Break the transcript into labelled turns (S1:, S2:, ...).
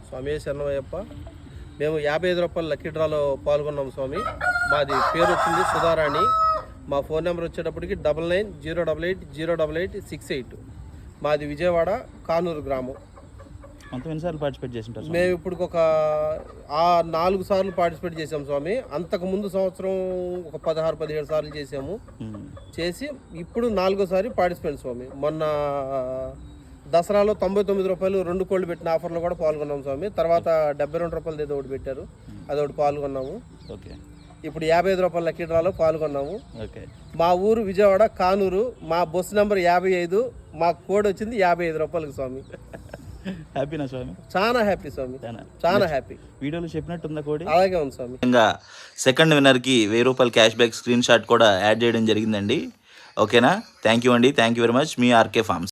S1: స్వామి శరణమయ్యప్ప. మేము 55 రూపాయల లక్కీ డ్రాలో పాల్గొన్నాం స్వామి. మాది పేరు వచ్చింది సుధారాణి. మా ఫోన్ నెంబర్ వచ్చేటప్పటికి 9908808868. మాది విజయవాడ కానూరు గ్రామం.
S2: మొత్తం ఎన్నిసార్లు పార్టిసిపేట్ చేసింటారు?
S1: మేము ఇప్పుడు ఒక 4 సార్లు పార్టిసిపేట్ చేసాం స్వామి. అంతకుముందు సంవత్సరం ఒక 16-17 సార్లు చేసాము. చేసి ఇప్పుడు 4వ సారి పార్టిసిపేట్ స్వామి. మొన్న దసరాలో 99 రూపాయలు 2 కోళ్ళు పెట్టిన ఆఫర్లో కూడా పాల్గొన్నాం స్వామి. తర్వాత 72 రూపాయలు ఏదో ఒకటి పెట్టారు, అదొకటి పాల్గొన్నాము.
S2: ఓకే.
S1: ఇప్పుడు 55 రూపాయల లక్కీ డ్రాలో పాల్గొన్నాము.
S2: ఓకే.
S1: మా ఊరు విజయవాడ కానూరు. మా బస్సు నెంబర్ 55. మా కోడ్ వచ్చింది 55 రూపాయలకి స్వామి.
S2: హ్యాపీనా స్వామి?
S1: చాలా హ్యాపీ స్వామి, చాలా హ్యాపీ.
S2: వీడియోలో చెప్పినట్టుందా కోడి?
S1: అలాగే ఉంది స్వామి.
S2: ఇంకా సెకండ్ విన్నర్కి 1000 రూపాయల క్యాష్ బ్యాక్ స్క్రీన్ షాట్ కూడా యాడ్ చేయడం జరిగిందండి. ఓకేనా? థ్యాంక్ యూ అండి, థ్యాంక్ యూ వెరీ మచ్. మీ ఆర్కే ఫార్మ్స్.